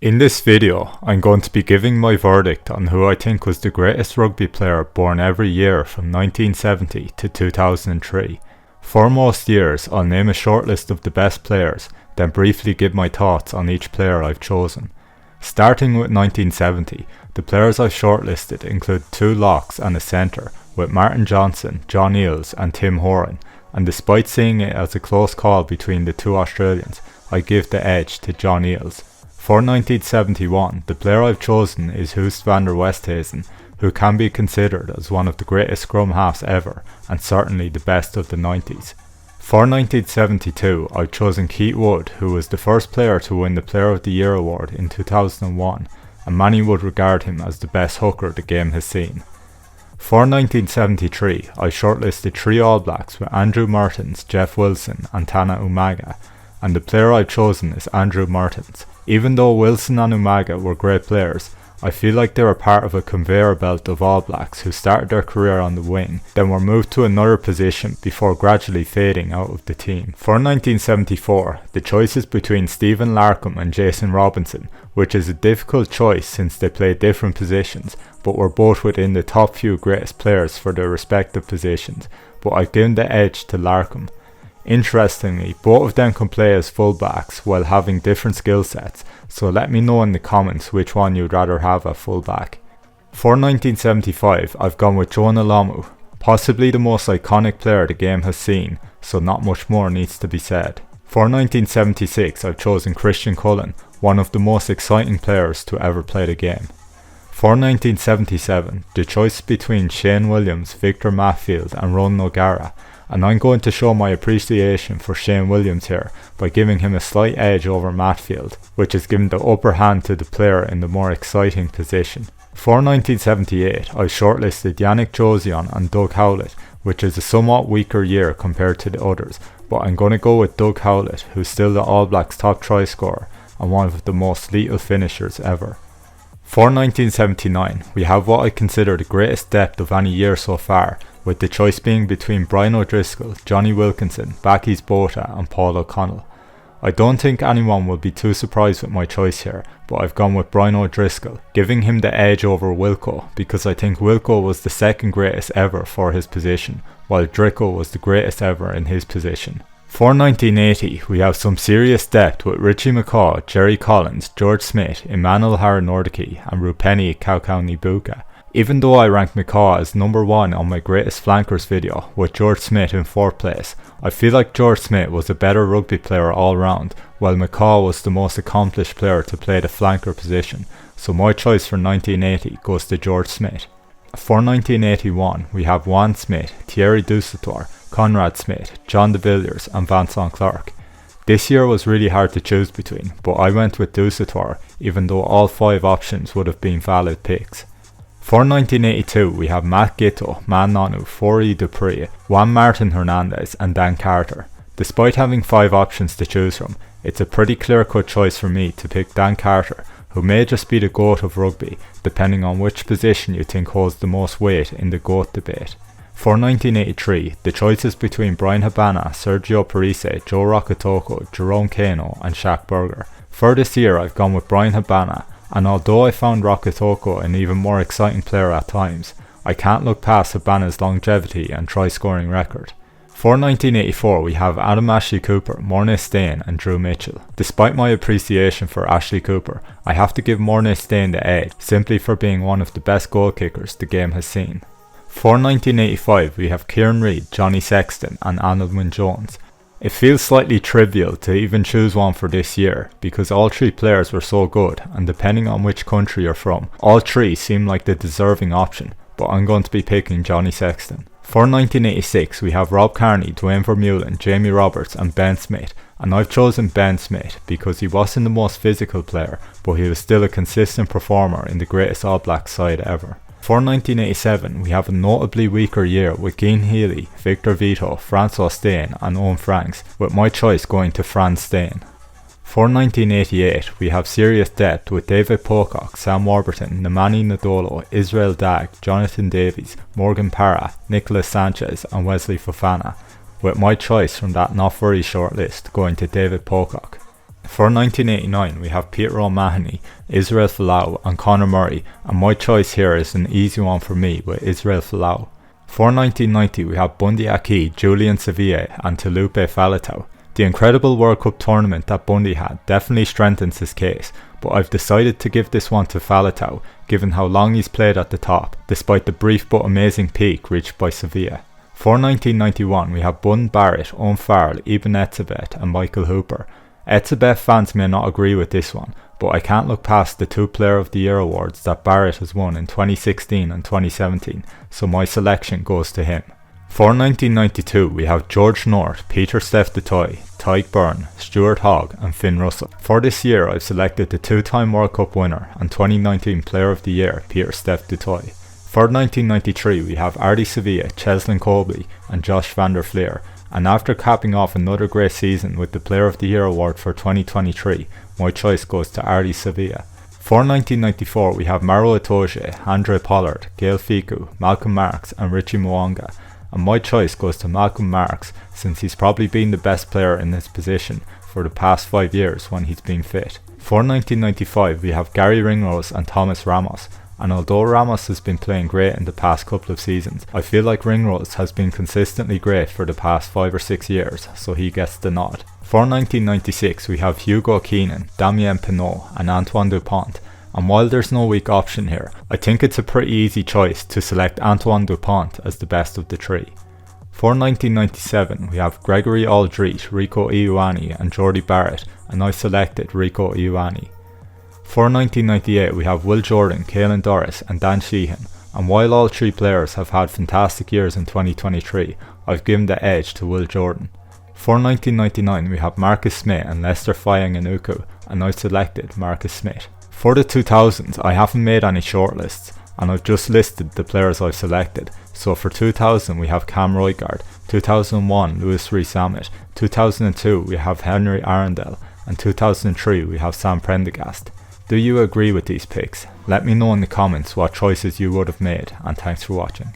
In this video, I'm going to be giving my verdict on who I think was the greatest rugby player born every year from 1970 to 2003. For most years, I'll name a short list of the best players, then briefly give my thoughts on each player I've chosen. Starting with 1970, the players I've shortlisted include two locks and a centre, with Martin Johnson, John Eales and Tim Horan, and despite seeing it as a close call between the two Australians, I give the edge to John Eales. For 1971, the player I've chosen is Hoest van der Westhuizen, who can be considered as one of the greatest scrum halves ever, and certainly the best of the 90s. For 1972, I've chosen Keith Wood, who was the first player to win the Player of the Year award in 2001, and many would regard him as the best hooker the game has seen. For 1973, I shortlisted three All Blacks with Andrew Mehrtens, Jeff Wilson and Tana Umaga, and the player I've chosen is Andrew Mehrtens. Even though Wilson and Umaga were great players, I feel like they were part of a conveyor belt of All Blacks who started their career on the wing, then were moved to another position before gradually fading out of the team. For 1974, the choice is between Stephen Larkham and Jason Robinson, which is a difficult choice since they played different positions, but were both within the top few greatest players for their respective positions, but I've given the edge to Larkham. Interestingly, both of them can play as fullbacks while having different skill sets, so let me know in the comments which one you'd rather have at fullback. For 1975, I've gone with Jonah Lomu, possibly the most iconic player the game has seen, so not much more needs to be said. For 1976, I've chosen Christian Cullen, one of the most exciting players to ever play the game. For 1977, the choice between Shane Williams, Victor Matfield and Ronan O'Gara, and I'm going to show my appreciation for Shane Williams here by giving him a slight edge over Matfield, which has given the upper hand to the player in the more exciting position. For 1978, I shortlisted Yannick Josian and Doug Howlett, which is a somewhat weaker year compared to the others, but I'm going to go with Doug Howlett, who's still the All Blacks' top try scorer and one of the most lethal finishers ever. For 1979, we have what I consider the greatest depth of any year so far, with the choice being between Brian O'Driscoll, Johnny Wilkinson, Bacchies Botha and Paul O'Connell. I don't think anyone will be too surprised with my choice here, but I've gone with Brian O'Driscoll, giving him the edge over Wilco because I think Wilco was the second greatest ever for his position, while Dricko was the greatest ever in his position. For 1980, we have some serious depth with Richie McCaw, Jerry Collins, George Smith, Emmanuel Hara-Nordike and Rupeni Kaukau-Nibuka. Even though I rank McCaw as number 1 on my greatest flankers video, with George Smith in 4th place, I feel like George Smith was a better rugby player all round, while McCaw was the most accomplished player to play the flanker position, so my choice for 1980 goes to George Smith. For 1981, we have Juan Smith, Thierry Dusautoir, Conrad Smith, John de Villiers and Vincent Clark. This year was really hard to choose between, but I went with Dusautoir, even though all 5 options would have been valid picks. For 1982, we have Matt Giteau, Man Nonu, Fourie Dupree, Juan Martin Hernandez and Dan Carter. Despite having 5 options to choose from, it's a pretty clear-cut choice for me to pick Dan Carter, who may just be the GOAT of rugby, depending on which position you think holds the most weight in the GOAT debate. For 1983, the choice is between Brian Habana, Sergio Parise, Joe Rokotoko, Jerome Kano and Shaq Burger. For this year, I've gone with Brian Habana, and although I found Rokotoko an even more exciting player at times, I can't look past Habana's longevity and try-scoring record. For 1984, we have Adam Ashley Cooper, Morné Steyn and Drew Mitchell. Despite my appreciation for Ashley Cooper, I have to give Morné Steyn the edge, simply for being one of the best goal kickers the game has seen. For 1985, we have Kieran Reid, Johnny Sexton and Arnold Wynne-Jones. It feels slightly trivial to even choose one for this year, because all 3 players were so good, and depending on which country you're from, all 3 seem like the deserving option, but I'm going to be picking Johnny Sexton. For 1986, we have Rob Kearney, Dwayne Vermeulen, Jamie Roberts and Ben Smith, and I've chosen Ben Smith because he wasn't the most physical player, but he was still a consistent performer in the greatest All Blacks side ever. For 1987, we have a notably weaker year with Cian Healy, Victor Vito, Francois Steyn and Owen Franks, with my choice going to Franz Steyn. For 1988, we have serious depth with David Pocock, Sam Warburton, Nemani Nadolo, Israel Dag, Jonathan Davies, Morgan Parra, Nicolas Sanchez and Wesley Fofana, with my choice from that not very short list going to David Pocock. For 1989 we have Peter O'Mahony, Israel Folau and Conor Murray, and my choice here is an easy one for me with Israel Folau. For 1990 we have Bundy Aki, Julian Sevilla and Taulupe Faletau. The incredible World Cup tournament that Bundy had definitely strengthens his case, but I've decided to give this one to Faletau given how long he's played at the top, despite the brief but amazing peak reached by Sevilla. For 1991 we have Bun Barrett, Owen Farrell, Eben Etzebeth and Michael Hooper. Etzebeth fans may not agree with this one, but I can't look past the two Player of the Year awards that Barrett has won in 2016 and 2017, so my selection goes to him. For 1992 we have George North, Peter Steph Dutoy, Tyke Byrne, Stuart Hogg and Finn Russell. For this year I've selected the two-time World Cup winner and 2019 Player of the Year Peter Steph Dutoy. For 1993 we have Ardie Savea, Cheslin Colby and Josh van der Fleer, and after capping off another great season with the Player of the Year award for 2023, my choice goes to Ardie Savea. For 1994 we have Maro Itoje, Handré Pollard, Gail Fickou, Malcolm Marx and Richie Mo'unga, and my choice goes to Malcolm Marx since he's probably been the best player in this position for the past 5 years when he's been fit. For 1995 we have Gary Ringrose and Thomas Ramos, and although Ramos has been playing great in the past couple of seasons, I feel like Ringrose has been consistently great for the past 5 or 6 years, so he gets the nod. For 1996 we have Hugo Keenan, Damien Penaud and Antoine Dupont, and while there's no weak option here, I think it's a pretty easy choice to select Antoine Dupont as the best of the three. For 1997 we have Gregory Aldrich, Rico Ioane and Jordy Barrett, and I selected Rico Ioane. For 1998 we have Will Jordan, Caelan Doris and Dan Sheehan, and while all three players have had fantastic years in 2023, I've given the edge to Will Jordan. For 1999 we have Marcus Smith and Lester Fayang-Anuku, and I selected Marcus Smith. For the 2000s I haven't made any shortlists, and I've just listed the players I've selected. So for 2000 we have Cam Roigard, 2001 Louis Rees-Zammit, 2002 we have Henry Arundel, and 2003 we have Sam Prendergast. Do you agree with these picks? Let me know in the comments what choices you would have made, and thanks for watching.